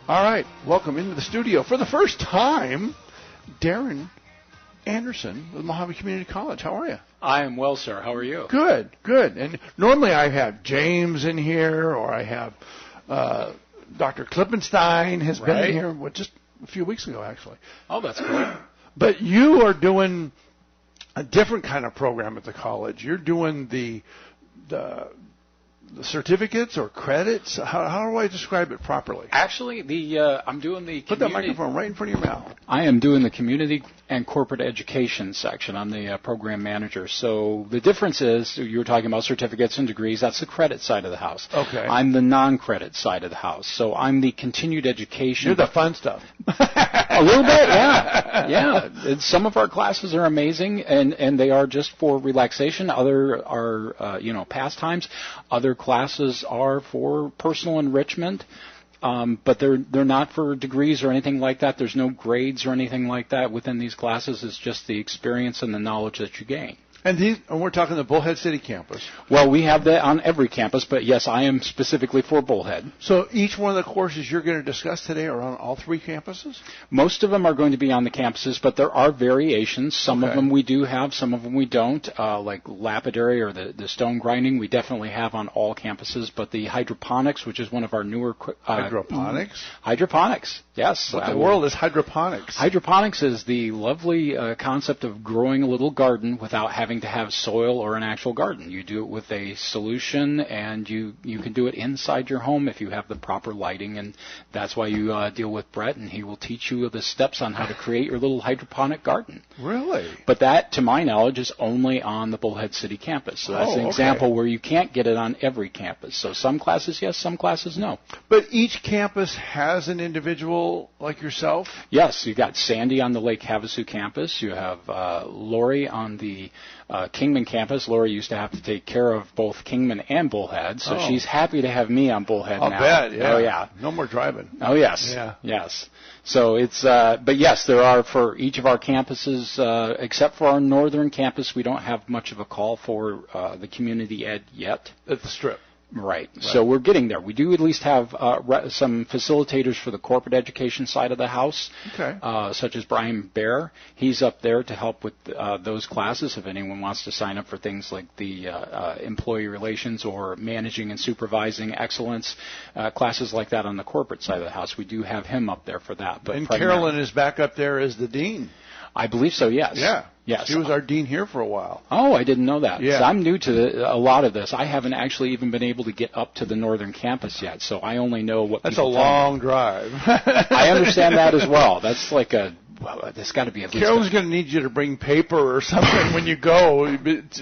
All right, welcome into the studio for the first time, Darren Anderson with Mohave Community College. How are you? I am well, sir. How are you? Good, good. And normally I have James in here, or I have Dr. Klippenstein has been in here just a few weeks ago, actually. Oh, that's great. But you are doing a different kind of program at the college. You're doing the certificates or credits? How do I describe it properly? Actually, I'm doing the Put that microphone right in front of your mouth. I am doing the community and corporate education section. I'm the program manager. So the difference is, you were talking about certificates and degrees. That's the credit side of the house. Okay. I'm the non-credit side of the house. So I'm the continued education. You're the fun stuff. A little bit, yeah. Yeah. Some of our classes are amazing, and they are just for relaxation. Other are, pastimes. Other classes are for personal enrichment. But they're not for degrees or anything like that. There's no grades or anything like that within these classes. It's just the experience and the knowledge that you gain. And we're talking the Bullhead City campus. Well, we have that on every campus, but yes, I am specifically for Bullhead. So each one of the courses you're going to discuss today are on all three campuses? Most of them are going to be on the campuses, but there are variations. Some of them we do have, some of them we don't. Like lapidary or the stone grinding, we definitely have on all campuses. But the hydroponics, which is one of our newer... hydroponics? Hydroponics, yes. What in the world is hydroponics? Hydroponics is the lovely concept of growing a little garden without having to have soil or an actual garden. You do it with a solution, and you can do it inside your home if you have the proper lighting, and that's why you deal with Brett, and he will teach you the steps on how to create your little hydroponic garden. Really? But that, to my knowledge, is only on the Bullhead City campus. So that's an example where you can't get it on every campus. So some classes, yes, some classes, no. But each campus has an individual like yourself? Yes. You got Sandy on the Lake Havasu campus. You have Lori on the Kingman campus. Lori used to have to take care of both Kingman and Bullhead, so she's happy to have me on Bullhead now. I'll bet, yeah. Oh, yeah. No more driving. Oh, yes. Yeah. Yes. So it's, but yes, there are for each of our campuses, except for our northern campus, we don't have much of a call for the community ed yet. At the Strip. Right. So we're getting there. We do at least have some facilitators for the corporate education side of the house, such as Brian Bear. He's up there to help with those classes if anyone wants to sign up for things like the employee relations or managing and supervising excellence, classes like that on the corporate side of the house. We do have him up there for that. But and Carolyn is back up there as the dean. I believe so, yes. Yeah. Yes. She was our dean here for a while. Oh, I didn't know that. Yeah. So I'm new to a lot of this. I haven't actually even been able to get up to the northern campus yet, so I only know what That's a long drive. I understand that as well. That's like there's got to be at least... Carolyn's going to need you to bring paper or something when you go,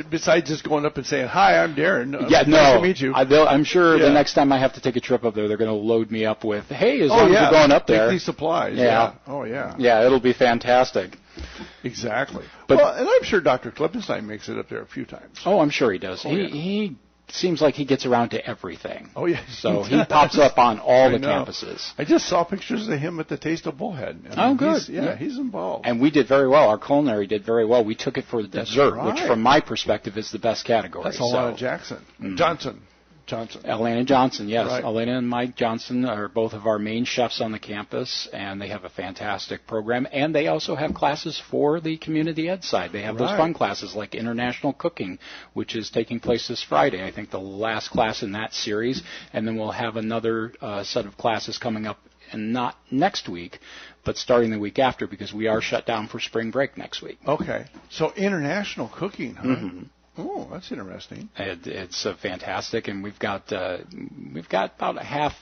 besides just going up and saying, "Hi, I'm Darren. Nice to meet you." I'm sure the next time I have to take a trip up there, they're going to load me up with, "Hey, as long as you're going up there." Take these supplies. Yeah. Oh, yeah. Yeah, it'll be fantastic. Exactly. And I'm sure Dr. Klippenstein makes it up there a few times. Oh, I'm sure he does. He seems like he gets around to everything. Oh, yeah. So he pops up on all the campuses. I just saw pictures of him at the Taste of Bullhead. Good. He's involved. And we did very well. Our culinary did very well. We took it for the dessert, which from my perspective is the best category. That's Alana Johnson. Elena Johnson, yes. Right. Elena and Mike Johnson are both of our main chefs on the campus, and they have a fantastic program. And they also have classes for the community ed side. They have those fun classes like international cooking, which is taking place this Friday. I think the last class in that series. And then we'll have another set of classes coming up, and not next week, but starting the week after, because we are shut down for spring break next week. Okay. So international cooking, huh? Mm-hmm. Oh, that's interesting. It's fantastic, and we've got about half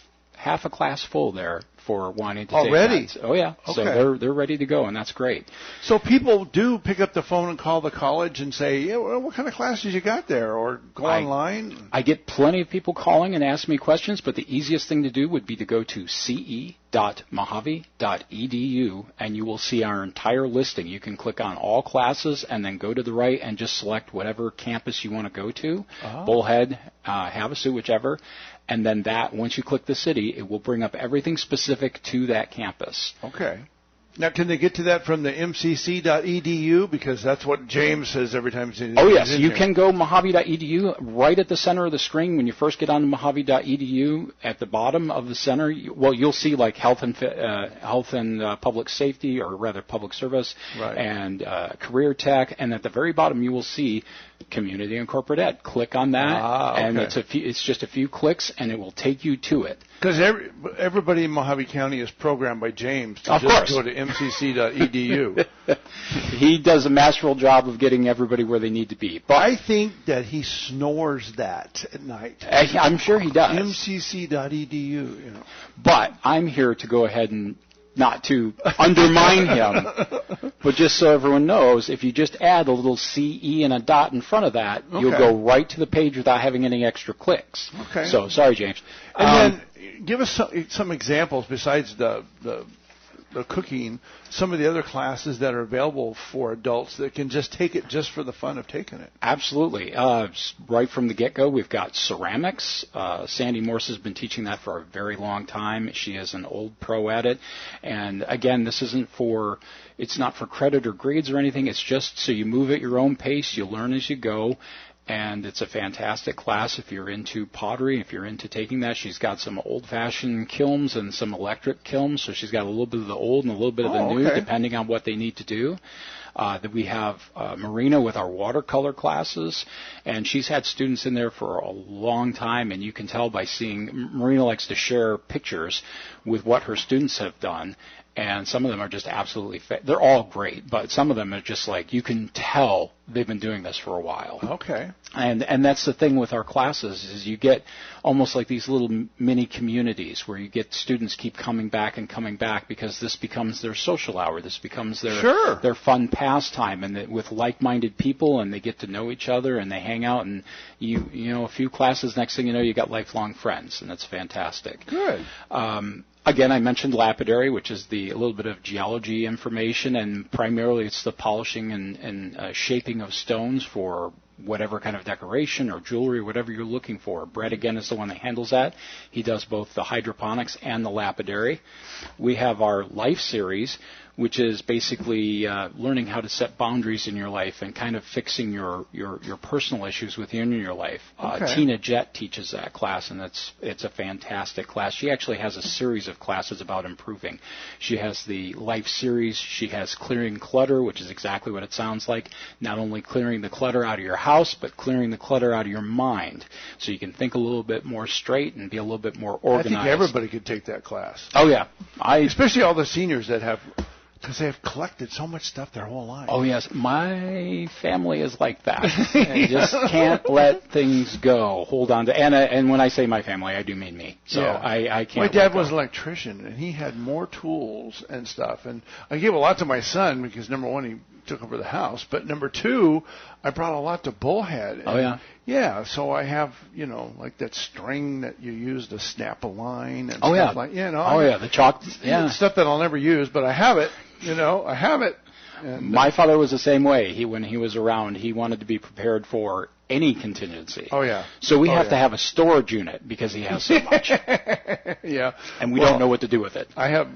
a class full there for wanting to already. Take that. Oh yeah, okay. So they're ready to go, and that's great. So people do pick up the phone and call the college and say, "Yeah, well, what kind of classes you got there?" Or go online. I get plenty of people calling and asking me questions, but the easiest thing to do would be to go to ce.mohave.edu, and you will see our entire listing. You can click on all classes and then go to the right and just select whatever campus you want to go to, Bullhead, Havasu, whichever. And then once you click the city, it will bring up everything specific to that campus. Okay. Now, can they get to that from the mcc.edu? Because that's what James says every time he's in. Oh, yes. You can go Mohave.edu. Right at the center of the screen, when you first get onto Mohave.edu, at the bottom of the center, you'll see like health and public safety, or rather public service, right, and career tech. And at the very bottom, you will see community and corporate ed. Click on that, okay. and it's just a few clicks, and it will take you to it. Because everybody in Mohave County is programmed by James to go to mcc.edu. He does a masterful job of getting everybody where they need to be. But I think that he snores that at night. I'm sure he does. mcc.edu. But I'm here to go ahead and not to undermine him, but just so everyone knows, if you just add a little CE and a dot in front of that, you'll go right to the page without having any extra clicks. Okay. So, sorry, James. And then give us some examples besides the cooking, some of the other classes that are available for adults that can just take it just for the fun of taking it. Absolutely. Right from the get-go, we've got ceramics. Sandy Morse has been teaching that for a very long time. She is an old pro at it. And again, this it's not for credit or grades or anything. It's just so you move at your own pace. You learn as you go. And it's a fantastic class if you're into pottery, if you're into taking that. She's got some old-fashioned kilns and some electric kilns, so she's got a little bit of the old and a little bit of the new, depending on what they need to do. That we have Marina with our watercolor classes, and she's had students in there for a long time, and you can tell by seeing Marina likes to share pictures with what her students have done. And some of them are just absolutely they're all great, but some of them are just like, you can tell they've been doing this for a while. Okay. And that's the thing with our classes, is you get almost like these little mini communities where you get students keep coming back because this becomes their social hour. This becomes their fun pastime, and with like-minded people, and they get to know each other, and they hang out, and you know, a few classes, next thing you know, you got lifelong friends, and that's fantastic. Good. Again, I mentioned lapidary, which is a little bit of geology information, and primarily it's the polishing and shaping of stones for whatever kind of decoration or jewelry, whatever you're looking for. Brett, again, is the one that handles that. He does both the hydroponics and the lapidary. We have our life series, which is basically learning how to set boundaries in your life and kind of fixing your personal issues within your life. Tina Jett teaches that class, and it's a fantastic class. She actually has a series of classes about improving. She has the life series. She has clearing clutter, which is exactly what it sounds like. Not only clearing the clutter out of your house, but clearing the clutter out of your mind, so you can think a little bit more straight and be a little bit more organized. I think everybody could take that class. Oh, yeah. Especially all the seniors that have... Because they have collected so much stuff their whole life. Oh, yes. My family is like that. They just can't let things go. Hold on to... And when I say my family, I do mean me. So I can't... My dad was an electrician, and he had more tools and stuff. And I gave a lot to my son because, number one, he took over the house. But number two, I brought a lot to Bullhead. And yeah, so I have, like that string that you use to snap a line and stuff like, the chalk. Yeah. Stuff that I'll never use, but I have it. I have it. And, my father was the same way. When he was around, he wanted to be prepared for any contingency. Oh, yeah. So we have to have a storage unit because he has so much. Yeah. And we don't know what to do with it. I have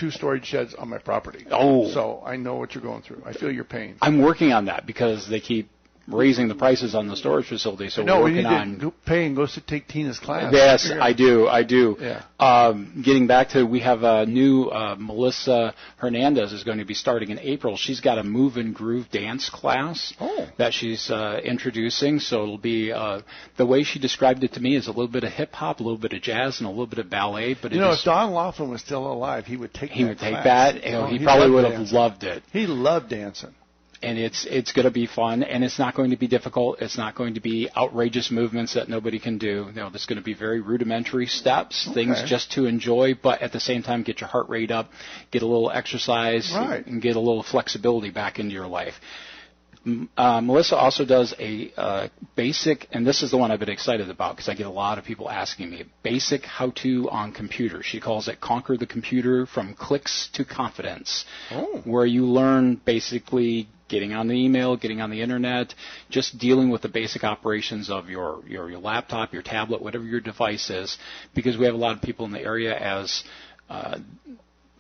2 storage sheds on my property. Oh. So I know what you're going through. I feel your pain. I'm working on that because they keep raising the prices on the storage facility, so we're working on... No, pay and go take Tina's class. Yes, I do. Yeah. Getting back to, we have a new Melissa Hernandez is going to be starting in April. She's got a Move and Groove dance class that she's introducing, so it'll be... the way she described it to me is a little bit of hip-hop, a little bit of jazz, and a little bit of ballet. But if Don Laughlin was still alive, he would take that class. He would take that. He probably would have loved it. He loved dancing. And it's going to be fun, and it's not going to be difficult. It's not going to be outrageous movements that nobody can do. There's going to be very rudimentary steps, things just to enjoy, but at the same time get your heart rate up, get a little exercise, and get a little flexibility back into your life. Melissa also does a basic, and this is the one I've been excited about because I get a lot of people asking me, basic how-to on computers. She calls it Conquer the Computer from Clicks to Confidence, where you learn basically getting on the email, getting on the internet, just dealing with the basic operations of your laptop, your tablet, whatever your device is, because we have a lot of people in the area as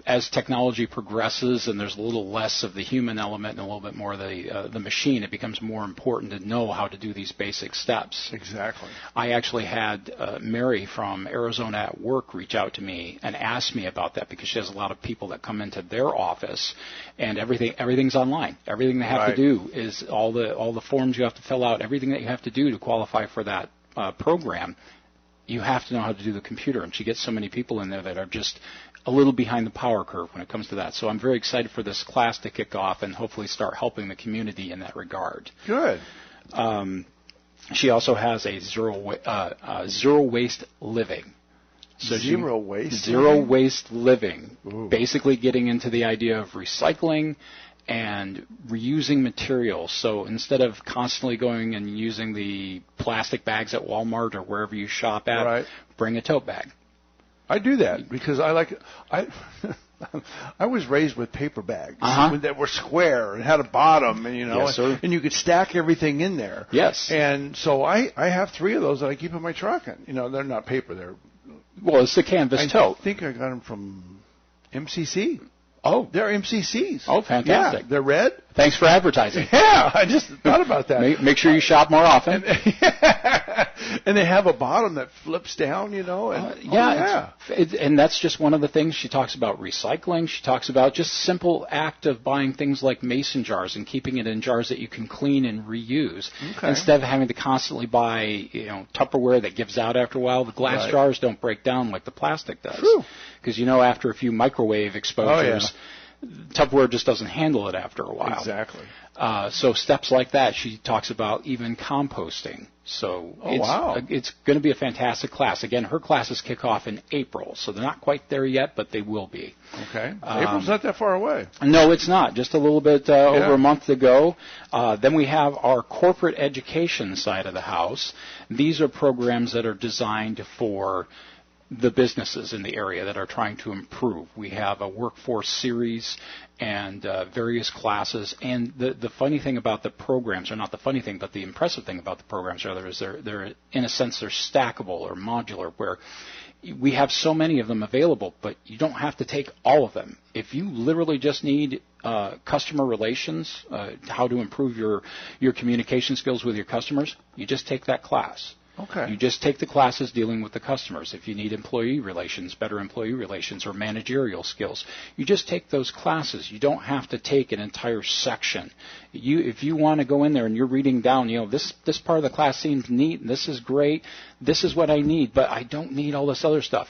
as technology progresses and there's a little less of the human element and a little bit more of the machine, it becomes more important to know how to do these basic steps. Exactly. I actually had Mary from Arizona at Work reach out to me and ask me about that because she has a lot of people that come into their office, and everything's online. Everything they have to do is all the forms you have to fill out, everything that you have to do to qualify for that program. You have to know how to do the computer, and she gets so many people in there that are just a little behind the power curve when it comes to that. So I'm very excited for this class to kick off and hopefully start helping the community in that regard. Good. She also has a zero waste living. So zero waste living. Ooh. Basically getting into the idea of recycling and reusing materials. So instead of constantly going and using the plastic bags at Walmart or wherever you shop at, bring a tote bag. I do that because I was raised with paper bags that were square and had a bottom, and and you could stack everything in there. Yes. And so I have 3 of those that I keep in my truck, and they're not paper, it's the canvas tote. I think I got them from MCC. Oh, they're MCCs. Oh, fantastic. Yeah, they're red. Thanks for advertising. Yeah, I just thought about that. Make sure you shop more often. And they have a bottom that flips down, And, and that's just one of the things. She talks about recycling. She talks about just simple act of buying things like mason jars and keeping it in jars that you can clean and reuse. Okay. Instead of having to constantly buy, Tupperware that gives out after a while. The glass jars don't break down like the plastic does. True. Because, after a few microwave exposures, Tupperware just doesn't handle it after a while. Exactly. So steps like that, she talks about even composting. So it's going to be a fantastic class. Again, her classes kick off in April, so they're not quite there yet, but they will be. Okay. April's not that far away. No, it's not. Just a little bit over a month to go. Then we have our corporate education side of the house. These are programs that are designed for the businesses in the area that are trying to improve. We have a workforce series and various classes. And the funny thing about the programs, or not the funny thing, but the impressive thing about the programs rather, is they're in a sense they're stackable or modular, where we have so many of them available, but you don't have to take all of them. If you literally just need customer relations, how to improve your communication skills with your customers, you just take that class. Okay. You just take the classes dealing with the customers. If you need employee relations, better employee relations, or managerial skills, you just take those classes. You don't have to take an entire section. If you want to go in there and you're reading down, this part of the class seems neat, and this is great, this is what I need, but I don't need all this other stuff.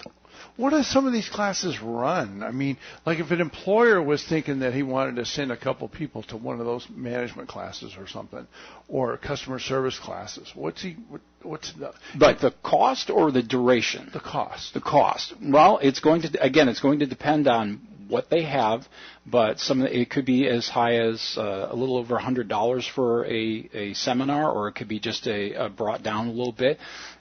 What do some of these classes run? I mean, like if an employer was thinking that he wanted to send a couple people to one of those management classes or something, or customer service classes, what's the... But the cost or the duration? The cost. The cost. Well, it's going to depend on what they have, but it could be as high as a little over $100 for a seminar, or it could be just brought down a little bit.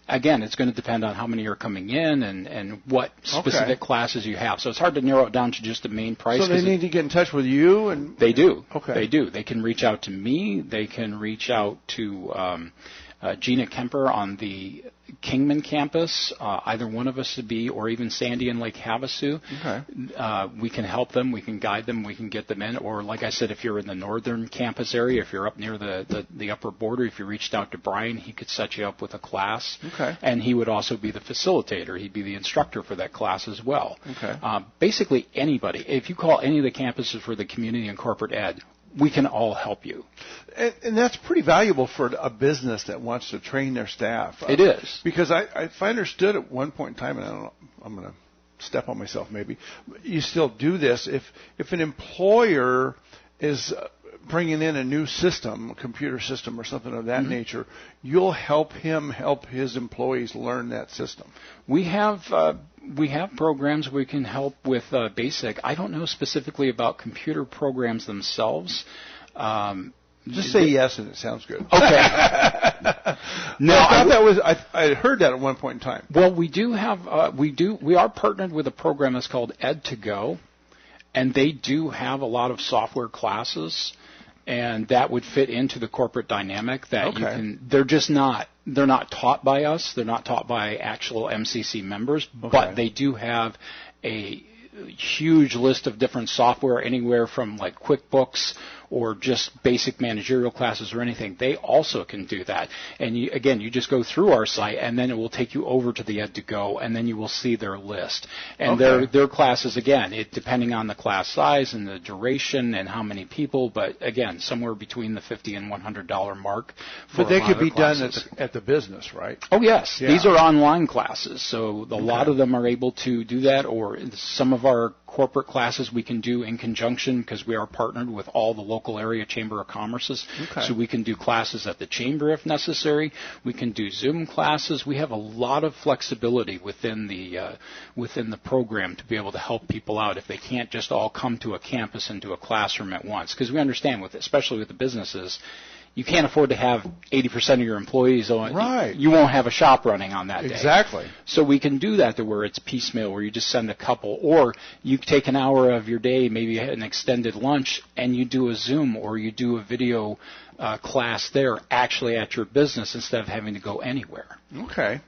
Again, it's going to depend on how many are coming in and what specific classes you have. So it's hard to narrow it down to just the main price. So they need to get in touch with you? And they do. Okay. They do. They can reach out to me. They can reach out to Gina Kemper on the Kingman campus, either one of us to be, or even Sandy in Lake Havasu. Okay. We can help them, we can guide them, we can get them in. Or like I said, if you're in the northern campus area, if you're up near the upper border, if you reached out to Brian, he could set you up with a class. Okay. And he would also be the facilitator. He'd be the instructor for that class as well. Okay. Basically anybody. If you call any of the campuses for the community and corporate ed, we can all help you. And that's pretty valuable for a business that wants to train their staff. It is. Because if I understood at one point in time, and I don't know, I'm going to step on myself maybe, you still do this. If an employer is bringing in a new system, a computer system or something of that nature, you'll help his employees learn that system. We have programs we can help with basic. I don't know specifically about computer programs themselves. Just say yes, and it sounds good. Okay. No, I heard that at one point in time. Well, we are partnered with a program that's called Ed2Go, and they do have a lot of software classes, and that would fit into the corporate dynamic that you can. They're not taught by us. They're not taught by actual MCC members, but they do have huge list of different software, anywhere from like QuickBooks or just basic managerial classes or anything, they also can do that. And you just go through our site, and then it will take you over to the Ed2Go, and then you will see their list. And their classes, again, depending on the class size and the duration and how many people, but again, somewhere between the $50 and $100 mark. But they could be done at the business, right? Oh, yes. Yeah. These are online classes, so a lot of them are able to do that, or some of our corporate classes we can do in conjunction because we are partnered with all the local area Chamber of Commerces. So we can do classes at the Chamber if necessary. We can do Zoom classes. We have a lot of flexibility within the program to be able to help people out if they can't just all come to a campus and do a classroom at once. Because we understand, especially with the businesses, you can't afford to have 80% of your employees. Right. You won't have a shop running on that day. Exactly. So we can do that to where it's piecemeal, where you just send a couple, or you take an hour of your day, maybe an extended lunch, and you do a Zoom or you do a video class there actually at your business instead of having to go anywhere. Okay.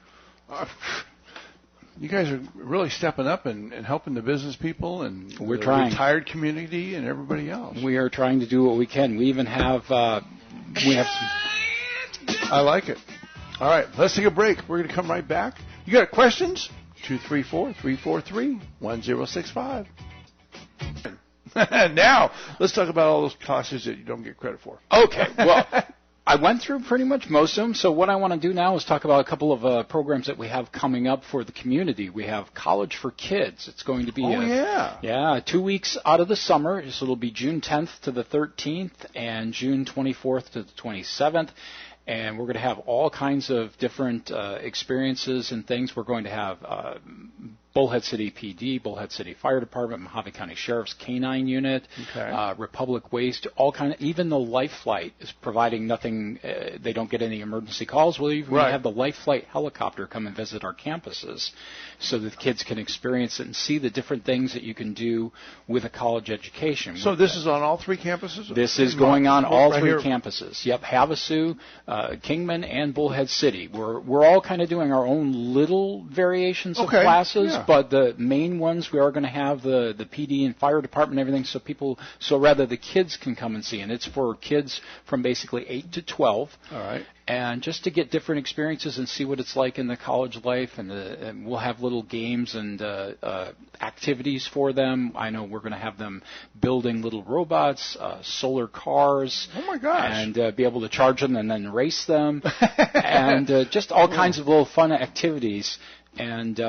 You guys are really stepping up and helping the business people and the retired community and everybody else. We are trying to do what we can. We even have I like it. All right, let's take a break. We're going to come right back. You got questions? 234-343-1065. Now, let's talk about all those classes that you don't get credit for. Okay, well, I went through pretty much most of them, so what I want to do now is talk about a couple of programs that we have coming up for the community. We have College for Kids. It's going to be 2 weeks out of the summer, so it'll be June 10th to the 13th and June 24th to the 27th. And we're going to have all kinds of different experiences and things. We're going to have Bullhead City PD, Bullhead City Fire Department, Mohave County Sheriff's Canine Unit, Republic Waste, all kind of, even the Life Flight is providing nothing, they don't get any emergency calls. We'll even have the Life Flight helicopter come and visit our campuses so that the kids can experience it and see the different things that you can do with a college education. So this is on all three campuses? This is going on all three campuses. Yep, Havasu, Kingman, and Bullhead City. We're all kind of doing our own little variations of classes, but the main ones we are going to have the PD and fire department and everything, so rather the kids can come and see. And it's for kids from basically 8 to 12. All right. And just to get different experiences and see what it's like in the college life, and we'll have little games and activities for them. I know we're going to have them building little robots, solar cars. Oh my gosh! And be able to charge them and then race them, and just all kinds of little fun activities and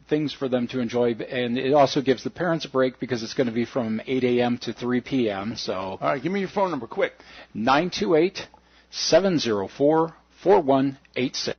things for them to enjoy. And it also gives the parents a break because it's going to be from 8 a.m. to 3 p.m. So, all right, give me your phone number quick. 928-704-4186.